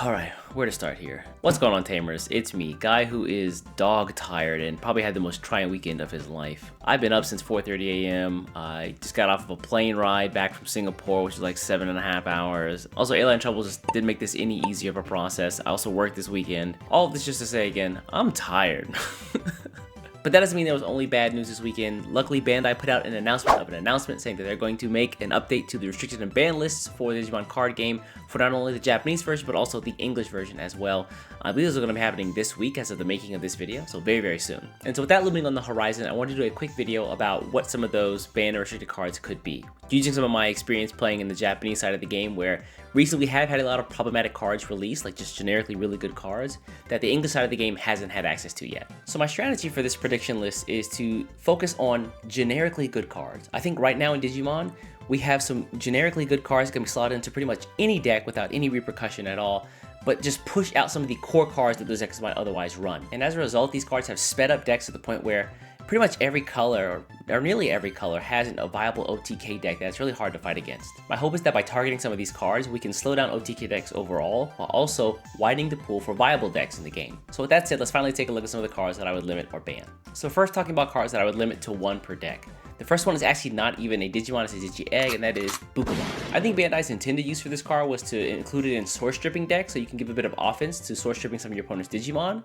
Alright, where to start here? What's going on, Tamers? It's me, guy who is dog tired and probably had the most trying weekend of his life. I've been up since 4:30 a.m. I just got off of a plane ride back from Singapore, which is like 7.5 hours. Also, airline trouble just didn't make this any easier of a process. I also worked this weekend. All of this just to say again, I'm tired. But that doesn't mean there was only bad news this weekend. Luckily, Bandai put out an announcement saying that they're going to make an update to the restricted and banned lists for the Digimon card game for not only the Japanese version, but also the English version as well. I believe those are going to be happening this week as of the making of this video, so very, very soon. And so with that looming on the horizon, I wanted to do a quick video about what some of those banned or restricted cards could be. Using some of my experience playing in the Japanese side of the game, where recently we have had a lot of problematic cards released, like just generically really good cards, that the English side of the game hasn't had access to yet. So my strategy for this prediction list is to focus on generically good cards. I think right now in Digimon, we have some generically good cards that can be slotted into pretty much any deck without any repercussion at all, but just push out some of the core cards that those decks might otherwise run. And as a result, these cards have sped up decks to the point where pretty much every color, or nearly every color, has a viable OTK deck that's really hard to fight against. My hope is that by targeting some of these cards, we can slow down OTK decks overall, while also widening the pool for viable decks in the game. So with that said, let's finally take a look at some of the cards that I would limit or ban. So first, talking about cards that I would limit to one per deck. The first one is actually not even a Digimon, it's a Digi-Egg, and that is Bukamon. I think Bandai's intended use for this card was to include it in source stripping decks, so you can give a bit of offense to source stripping some of your opponent's Digimon.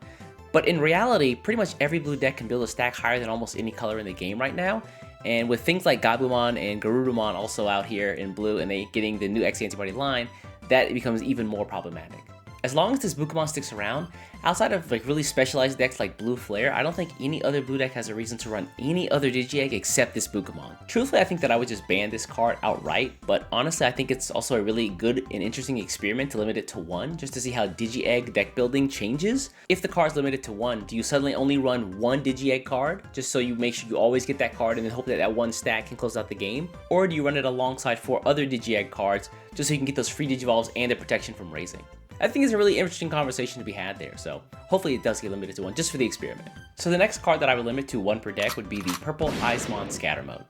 But in reality, pretty much every blue deck can build a stack higher than almost any color in the game right now. And with things like Gabumon and Garurumon also out here in blue and they getting the new X antibody line, that becomes even more problematic. As long as this Bukamon sticks around, outside of like really specialized decks like Blue Flare, I don't think any other blue deck has a reason to run any other Digi-Egg except this Bukamon. Truthfully, I think that I would just ban this card outright, but honestly, I think it's also a really good and interesting experiment to limit it to one, just to see how Digi-Egg deck building changes. If the card's limited to one, do you suddenly only run one Digi-Egg card, just so you make sure you always get that card and then hope that that one stack can close out the game? Or do you run it alongside 4 other Digi-Egg cards, just so you can get those free Digivolves and the protection from raising? I think it's a really interesting conversation to be had there, so hopefully it does get limited to one just for the experiment. So the next card that I would limit to one per deck would be the purple Eismon Scatter Mode.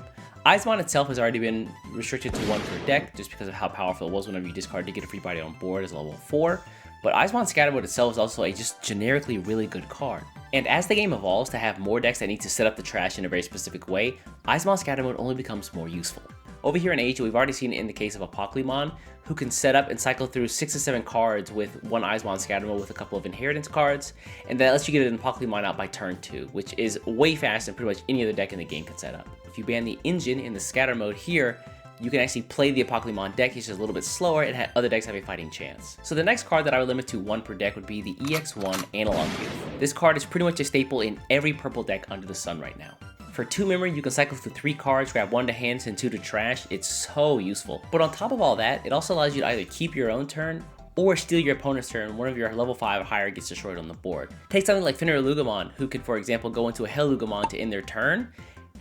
Eismon itself has already been restricted to one per deck just because of how powerful it was whenever you discard to get a free body on board as level 4, but Eismon Scatter Mode itself is also a just generically really good card. And as the game evolves to have more decks that need to set up the trash in a very specific way, Eismon Scatter Mode only becomes more useful. Over here in Asia, we've already seen it in the case of a Apoklymon, who can set up and cycle through 6 to 7 cards with one Eismon Scatter Mode with a couple of inheritance cards, and that lets you get an Apoklymon out by turn 2, which is way faster than pretty much any other deck in the game can set up. If you ban the engine in the Scatter Mode here, you can actually play the Apoklymon deck, it's just a little bit slower and other decks have a fighting chance. So the next card that I would limit to one per deck would be the EX1 Analog Youth. This card is pretty much a staple in every purple deck under the sun right now. For 2 memory, you can cycle through 3 cards, grab 1 to hand, and 2 to trash. It's so useful. But on top of all that, it also allows you to either keep your own turn or steal your opponent's turn. One of your level 5 or higher gets destroyed on the board. Take something like Finnerugamon, who could, for example, go into a Hellugamon to end their turn.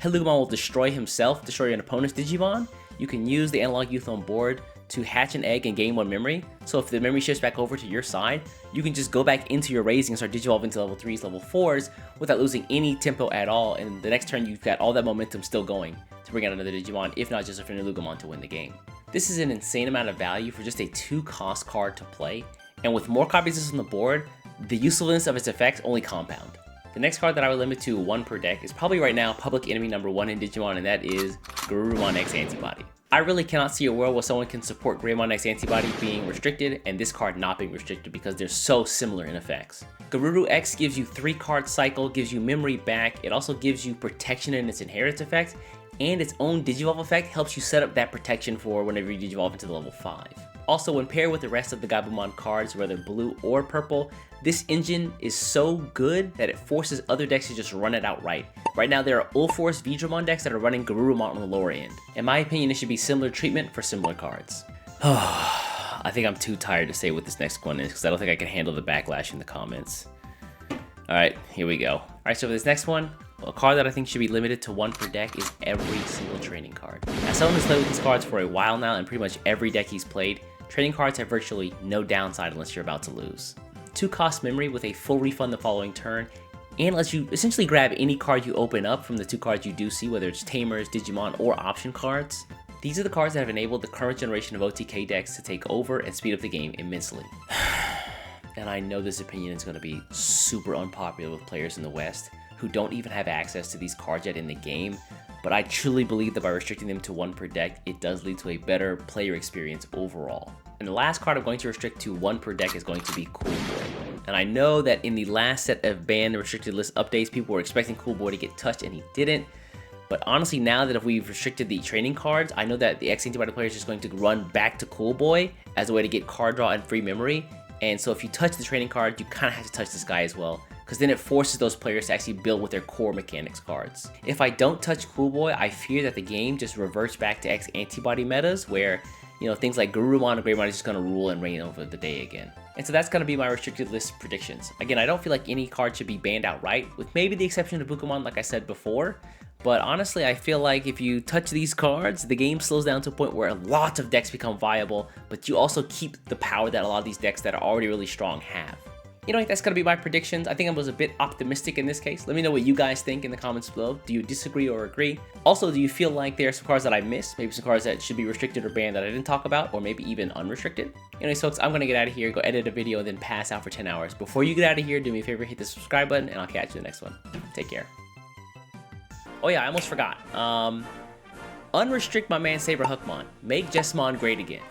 Hellugamon will destroy himself, destroy an opponent's Digimon. You can use the Analog Youth on board to hatch an egg and gain 1 memory. So if the memory shifts back over to your side, you can just go back into your raising and start Digivolving into level 3s, level 4s without losing any tempo at all. And the next turn, you've got all that momentum still going to bring out another Digimon, if not just a Finnerugamon to win the game. This is an insane amount of value for just a 2-cost card to play. And with more copies of this on the board, the usefulness of its effects only compound. The next card that I would limit to one per deck is probably right now public enemy number 1 in Digimon, and that is Garurumon X Antibody. I really cannot see a world where someone can support Greymon X Antibody being restricted and this card not being restricted because they're so similar in effects. Garuru X gives you 3 card cycle, gives you memory back, it also gives you protection in its inheritance effect, and its own Digivolve effect helps you set up that protection for whenever you Digivolve into the level 5. Also, when paired with the rest of the Gabumon cards, whether blue or purple, this engine is so good that it forces other decks to just run it outright. Right now, there are Ulforce Vidramon decks that are running Garurumon on the lower end. In my opinion, it should be similar treatment for similar cards. I think I'm too tired to say what this next one is because I don't think I can handle the backlash in the comments. Alright, here we go. Alright, so for this next one, a card that I think should be limited to one per deck is every single training card. As someone who's played with these cards for a while now and pretty much every deck he's played, training cards have virtually no downside unless you're about to lose. 2-cost memory with a full refund the following turn, and lets you essentially grab any card you open up from the 2 cards you do see, whether it's Tamers, Digimon, or option cards. These are the cards that have enabled the current generation of OTK decks to take over and speed up the game immensely. and I know this opinion is going to be super unpopular with players in the West who don't even have access to these cards yet in the game, but I truly believe that by restricting them to 1 per deck, it does lead to a better player experience overall. And the last card I'm going to restrict to 1 per deck is going to be Cool Boy. And I know that in the last set of banned restricted list updates, people were expecting Cool Boy to get touched and he didn't. But honestly, now that if we've restricted the training cards, I know that the X antibody player is just going to run back to Cool Boy as a way to get card draw and free memory. And so if you touch the training card, you kind of have to touch this guy as well, because then it forces those players to actually build with their core mechanics cards. If I don't touch Cool Boy, I fear that the game just reverts back to X antibody metas where, you know, things like Garurumon and Greymon is just going to rule and reign over the day again. And so that's going to be my restricted list predictions. Again, I don't feel like any card should be banned outright, with maybe the exception of Bukamon, like I said before. But honestly, I feel like if you touch these cards, the game slows down to a point where lots of decks become viable, but you also keep the power that a lot of these decks that are already really strong have. You know, that's going to be my predictions. I think I was a bit optimistic in this case. Let me know what you guys think in the comments below. Do you disagree or agree? Also, do you feel like there are some cards that I missed? Maybe some cards that should be restricted or banned that I didn't talk about, or maybe even unrestricted? Anyways, folks, I'm going to get out of here, go edit a video, and then pass out for 10 hours. Before you get out of here, do me a favor, hit the subscribe button, and I'll catch you in the next one. Take care. Oh yeah, I almost forgot. Unrestrict my man Saber Hookmon. Make Jessamon great again.